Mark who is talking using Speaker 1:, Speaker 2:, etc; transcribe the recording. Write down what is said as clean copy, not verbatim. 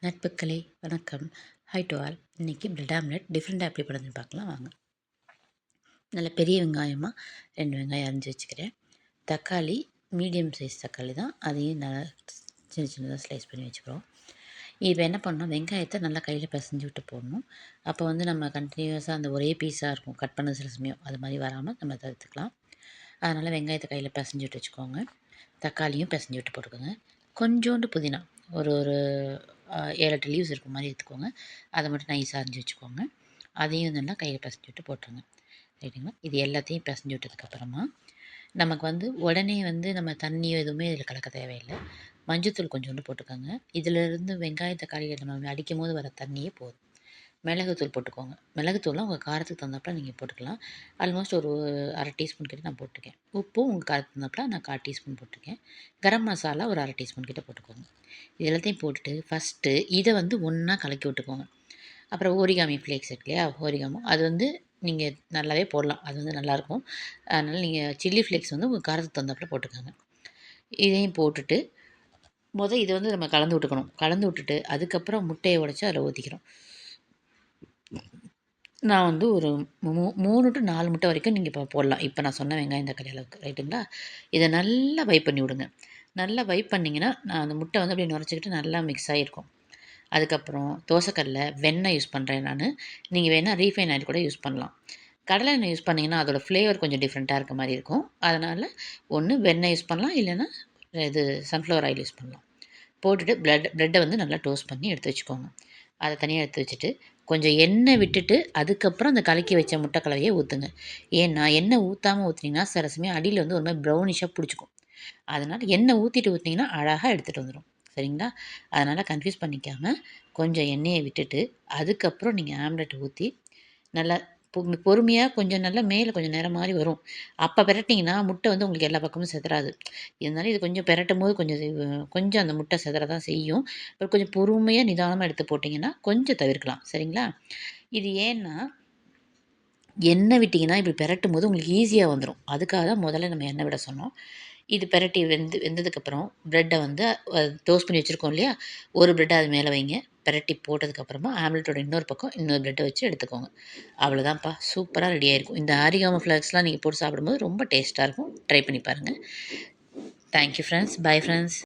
Speaker 1: நட்புக்களே வணக்கம். High to all. இன்றைக்கி bread omelette டிஃப்ரெண்ட்டாக எப்படி பண்ணுறதுன்னு பார்க்கலாம் வாங்க. நல்ல பெரிய வெங்காயமாக 2 வெங்காயம் அரிஞ்சு வச்சுக்கிறேன். தக்காளி மீடியம் சைஸ் தக்காளி தான், அதையும் நல்லா சின்ன சின்னதாக ஸ்லைஸ் பண்ணி வச்சுக்கிறோம். இப்போ என்ன பண்ணணும், வெங்காயத்தை நல்லா கையில் பிசைஞ்சு விட்டு போடணும். அப்போ வந்து நம்ம கண்டினியூஸாக அந்த ஒரே பீஸாக இருக்கும் கட் பண்ண சில சமயம், அது மாதிரி வராமல் நம்ம தவிர்த்துக்கலாம். அதனால் வெங்காயத்தை கையில் பிசைஞ்சு விட்டு வச்சுக்கோங்க. தக்காளியும் பிசைஞ்சு விட்டு போட்டுக்கோங்க. கொஞ்சோண்டு புதினா, ஒரு ஒரு 7-8 லீவ்ஸ் இருக்க மாதிரி எடுத்துக்கோங்க. அதை மட்டும் நைஸாக அரிஞ்சு வச்சுக்கோங்க. அதையும் நல்லா கையில் பிசைஞ்சு விட்டு போட்டுருங்க. ரைட்டுங்களா? இது எல்லாத்தையும் பிசைஞ்சு விட்டதுக்கப்புறமா நமக்கு வந்து உடனே வந்து நம்ம தண்ணியோ எதுவுமே இதில் கலக்க தேவையில்லை. மஞ்சத்தூள் கொஞ்சோண்டு போட்டுக்கோங்க. இதிலேருந்து வெங்காய தக்காளியை நம்ம அடிக்கும் போது வர தண்ணியே போதும். மிளகுத்தூள் போட்டுக்கோங்க. மிளகுத்தூள்லாம் உங்கள் காரத்துக்கு தகுந்தாப்புல நீங்கள் போட்டுக்கலாம். ஆல்மோஸ்ட் ஒரு 1/2 டீஸ்பூன் கிட்ட நான் போட்டிருக்கேன். உப்பும் உங்கள் காரத்துக்கு தகுந்தாப்புல நான் 1/4 டீஸ்பூன் போட்டிருக்கேன். கரம் மசாலா ஒரு 1/2 டீஸ்பூன் கிட்ட போட்டுக்கோங்க. இது எல்லாத்தையும் போட்டுட்டு ஃபஸ்ட்டு இதை வந்து ஒன்றா கலக்கி விட்டுக்கோங்க. அப்புறம் ஓரிகாமி ஃப்ளேக்ஸ் இருக்கு இல்லையா, ஓரிகாமோ அது வந்து நீங்கள் நல்லாவே போடலாம், அது வந்து நல்லாயிருக்கும். அதனால் நீங்கள் சில்லி ஃப்ளேக்ஸ் வந்து உங்கள் காரத்துக்கு தகுந்தாப்புல போட்டுக்கோங்க. இதையும் போட்டுட்டு இதை வந்து நம்ம கலந்து விட்டுக்கணும். கலந்து விட்டுட்டு அதுக்கப்புறம் முட்டையை உடைச்சி அதில் ஊற்றிக்கிறோம். நான் வந்து ஒரு 3 to 4 முட்டை வரைக்கும் நீங்கள் இப்போ போடலாம். இப்போ நான் சொன்ன வெங்காயம் தக்காளி அளவுக்கு, ரைட்டுங்களா? இதை நல்லா வைப் பண்ணி விடுங்க. நல்லா வைப் பண்ணிங்கன்னா நான் அந்த முட்டை வந்து அப்படியே நுரைச்சிக்கிட்டு நல்லா மிக்ஸ் ஆகிருக்கும். அதுக்கப்புறம் தோசைக்கல்ல வெண்ணெய் யூஸ் பண்ணுறேன் நான். நீங்கள் வேணால் ரீஃபைன் ஆயில் கூட யூஸ் பண்ணலாம். கடலை எண்ணெய் யூஸ் பண்ணிங்கன்னா அதோடய ஃப்ளேவர் கொஞ்சம் டிஃப்ரெண்ட்டாக இருக்க மாதிரி இருக்கும். அதனால் ஒன்று வெண்ணெய் யூஸ் பண்ணலாம், இல்லைன்னா இது சன்ஃப்ளவர் ஆயில் யூஸ் பண்ணலாம். போட்டுட்டு ப்ரெட்டை வந்து நல்லா டோஸ்ட் பண்ணி எடுத்து வச்சுக்கோங்க. அதை தனியாக எடுத்து வச்சுட்டு கொஞ்சம் எண்ணெய் விட்டுட்டு அதுக்கப்புறம் அந்த கலக்கி வச்ச முட்டை கலவையை ஊற்றுங்க. ஏன்னா எண்ணெய் ஊற்றாமல் ஊற்றினீங்கன்னா சில சமயம் அடியில் வந்து ஒரு மாதிரி ப்ரௌனிஷாக பிடிச்சிக்கும். அதனால் எண்ணெய் ஊற்றிட்டு ஊற்றினீங்கன்னா அழகாக எடுத்துகிட்டு வந்துடும். சரிங்களா? அதனால் கன்ஃப்யூஸ் பண்ணிக்காமல் கொஞ்சம் எண்ணெயை விட்டுட்டு அதுக்கப்புறம் நீங்கள் ஆம்லெட் ஊற்றி நல்லா பொறுமையாக கொஞ்சம் நல்லா மேலே கொஞ்சம் நேரம் மாதிரி வரும். அப்போ பெரட்டிங்கன்னா முட்டை வந்து உங்களுக்கு எல்லா பக்கமும் செதறாது. இருந்தாலும் இது கொஞ்சம் பெரட்டும் போது கொஞ்சம் அந்த முட்டை செதற தான் செய்யும். அப்புறம் கொஞ்சம் பொறுமையாக நிதானமாக எடுத்து போட்டிங்கன்னா கொஞ்சம் தவிர்க்கலாம். சரிங்களா? இது ஏன்னா எண்ணெய் விட்டிங்கன்னா இப்படி பெரட்டும் போது உங்களுக்கு ஈஸியாக வந்துடும். அதுக்காக தான் முதல்ல நம்ம எண்ணெய் விட சொன்னோம். இது பெரட்டி வெந்ததுக்கப்புறம் ப்ரெட்டை வந்து டோஸ்ட் பண்ணி வச்சுருக்கோம் இல்லையா, ஒரு ப்ரெட்டை அது மேலே வைங்க. பெரட்டி போட்டதுக்கப்புறமா ஆம்லெட்டோட இன்னொரு பக்கம் இன்னொரு ப்ரெட்டை வச்சு எடுத்துக்கோங்க. அவ்வளோதான்ப்பா, சூப்பராக ரெடி ஆகிருக்கும். இந்த ஆரிகாமோ ஃப்ளேக்ஸ்லாம் நீங்கள் போட்டு சாப்பிடும்போது ரொம்ப டேஸ்ட்டாக இருக்கும். ட்ரை பண்ணி பாருங்கள். Thank you friends. Bye friends.